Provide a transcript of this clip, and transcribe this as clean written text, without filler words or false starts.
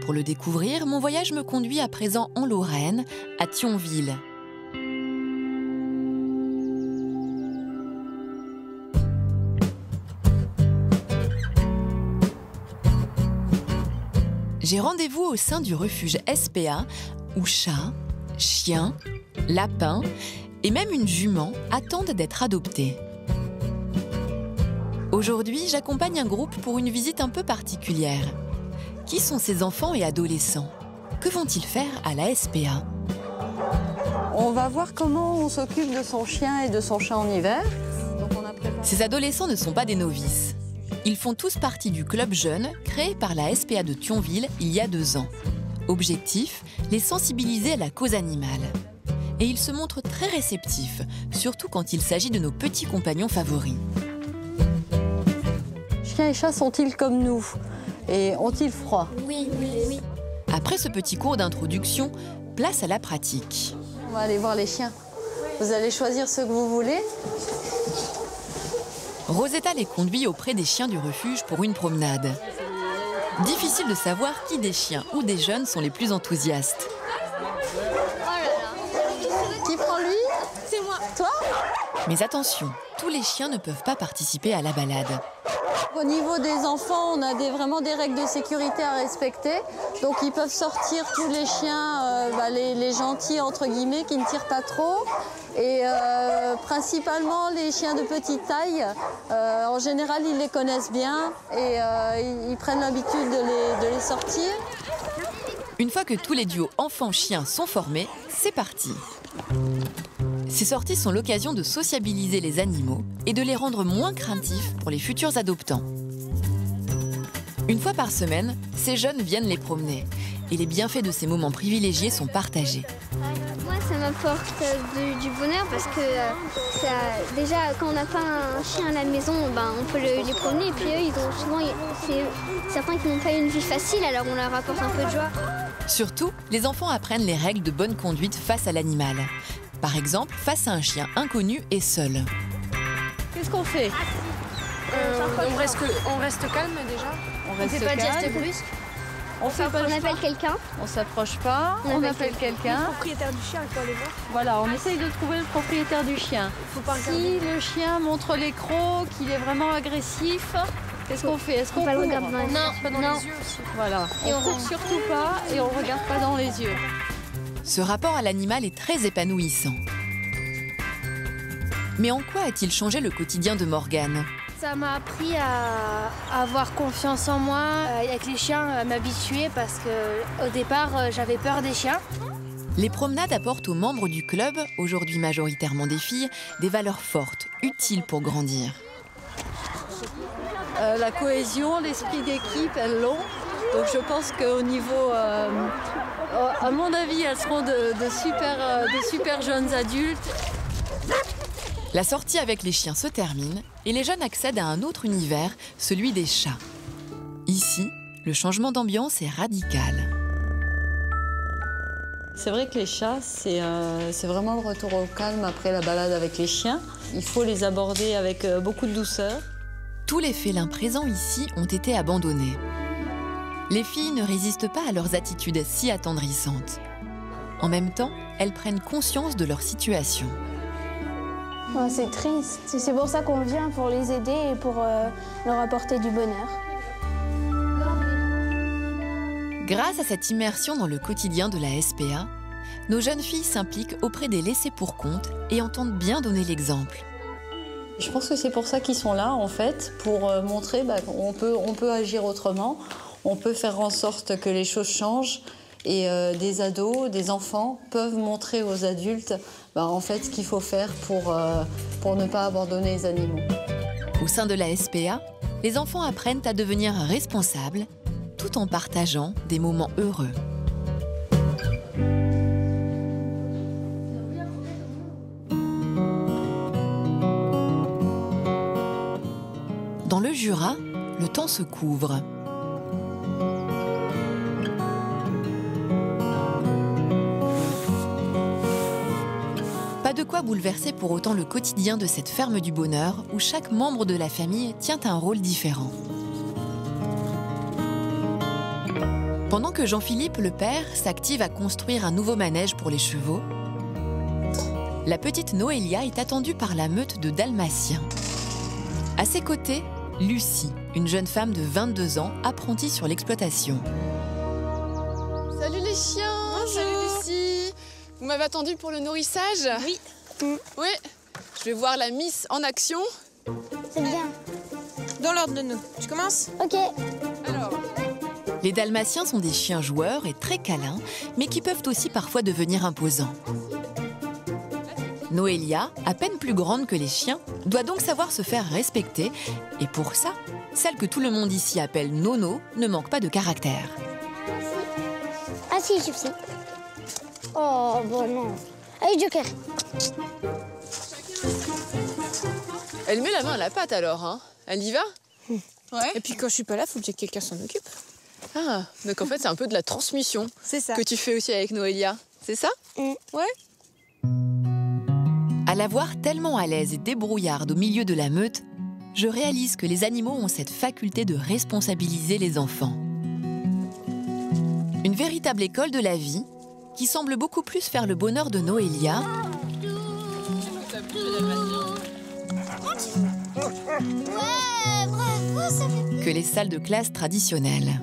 Pour le découvrir, mon voyage me conduit à présent en Lorraine, à Thionville. J'ai rendez-vous au sein du refuge SPA où chats, chiens, lapins et même une jument attendent d'être adoptés. Aujourd'hui, j'accompagne un groupe pour une visite un peu particulière. Qui sont ces enfants et adolescents? Que vont-ils faire à la SPA? On va voir comment on s'occupe de son chien et de son chat en hiver. Ces adolescents ne sont pas des novices. Ils font tous partie du club jeune créé par la SPA de Thionville il y a 2 ans. Objectif, les sensibiliser à la cause animale. Et ils se montrent très réceptifs, surtout quand il s'agit de nos petits compagnons favoris. Chiens et chats sont-ils comme nous? Et ont-ils froid? Oui. Après ce petit cours d'introduction, place à la pratique. On va aller voir les chiens. Vous allez choisir ceux que vous voulez. Rosetta les conduit auprès des chiens du refuge pour une promenade. Difficile de savoir qui des chiens ou des jeunes sont les plus enthousiastes. Qui prend lui? C'est moi. Toi? Mais attention, tous les chiens ne peuvent pas participer à la balade. Au niveau des enfants, on a vraiment des règles de sécurité à respecter. Donc ils peuvent sortir tous les chiens, les gentils entre guillemets, qui ne tirent pas trop. Et principalement les chiens de petite taille, en général ils les connaissent bien et ils prennent l'habitude de les sortir. Une fois que tous les duos enfants-chiens sont formés, c'est parti. Ces sorties sont l'occasion de sociabiliser les animaux et de les rendre moins craintifs pour les futurs adoptants. Une fois par semaine, ces jeunes viennent les promener et les bienfaits de ces moments privilégiés sont partagés. Moi, ça m'apporte du bonheur parce que déjà, quand on n'a pas un chien à la maison, on peut les promener. Et puis eux, ils ont souvent, c'est certains qui n'ont pas une vie facile, alors on leur apporte un peu de joie. Surtout, les enfants apprennent les règles de bonne conduite face à l'animal. Par exemple, face à un chien inconnu et seul. Qu'est-ce qu'on fait? On reste calme déjà. On reste fait pas de calme. gestes brusques. On appelle quelqu'un. On s'approche pas. On appelle quelqu'un. Le propriétaire du chien, il faut aller voir. Voilà, on essaye de trouver le propriétaire du chien. Faut pas Si regarder. le chien montre les crocs, qu'il est vraiment agressif, qu'est-ce qu'on fait? Est-ce qu'on pas le court? regarder dans les yeux. Pas dans les yeux aussi. Voilà, Et on on court rentre. surtout pas et on regarde pas dans les yeux. Ce rapport à l'animal est très épanouissant. Mais en quoi a-t-il changé le quotidien de Morgane? Ça m'a appris à avoir confiance en moi, avec les chiens, à m'habituer parce qu'au départ, j'avais peur des chiens. Les promenades apportent aux membres du club, aujourd'hui majoritairement des filles, des valeurs fortes, utiles pour grandir. La cohésion, l'esprit d'équipe, elles l'ont. Donc je pense qu'au niveau, à mon avis, elles seront de super jeunes adultes. La sortie avec les chiens se termine et les jeunes accèdent à un autre univers, celui des chats. Ici, le changement d'ambiance est radical. C'est vrai que les chats, c'est vraiment le retour au calme après la balade avec les chiens. Il faut les aborder avec beaucoup de douceur. Tous les félins présents ici ont été abandonnés. Les filles ne résistent pas à leurs attitudes si attendrissantes. En même temps, elles prennent conscience de leur situation. Ouais, c'est triste. C'est pour ça qu'on vient, pour les aider et pour leur apporter du bonheur. Grâce à cette immersion dans le quotidien de la SPA, nos jeunes filles s'impliquent auprès des laissés-pour-compte et entendent bien donner l'exemple. Je pense que c'est pour ça qu'ils sont là, en fait, pour montrer qu'on peut agir autrement, on peut faire en sorte que les choses changent et des ados, des enfants peuvent montrer aux adultes en fait ce qu'il faut faire pour ne pas abandonner les animaux. Au sein de la SPA, les enfants apprennent à devenir responsables tout en partageant des moments heureux. Dans le Jura, le temps se couvre. Pas de quoi bouleverser pour autant le quotidien de cette ferme du bonheur où chaque membre de la famille tient un rôle différent. Pendant que Jean-Philippe, le père, s'active à construire un nouveau manège pour les chevaux, la petite Noélia est attendue par la meute de Dalmatiens. À ses côtés, Lucie, une jeune femme de 22 ans, apprentie sur l'exploitation. Salut les chiens. Bonjour. Salut Lucie. Vous m'avez attendu pour le nourrissage? Oui. Oui. Je vais voir la Miss en action. C'est bien. Dans l'ordre de nous. Tu commences? Ok. Alors, Les Dalmatiens sont des chiens joueurs et très câlins, mais qui peuvent aussi parfois devenir imposants. Noélia, à peine plus grande que les chiens, doit donc savoir se faire respecter. Et pour ça, celle que tout le monde ici appelle Nono ne manque pas de caractère. Ah si, Gypsy. Oh, bon non. Allez, Joker. elle met la main à la pâte alors, hein? Elle y va? Ouais. Et puis quand je suis pas là, faut que quelqu'un s'en occupe. Ah, donc en fait c'est un peu de la transmission C'est ça. que tu fais aussi avec Noélia, c'est ça? Ouais. À la voir tellement à l'aise et débrouillarde au milieu de la meute, je réalise que les animaux ont cette faculté de responsabiliser les enfants. Une véritable école de la vie qui semble beaucoup plus faire le bonheur de Noélia que les salles de classe traditionnelles.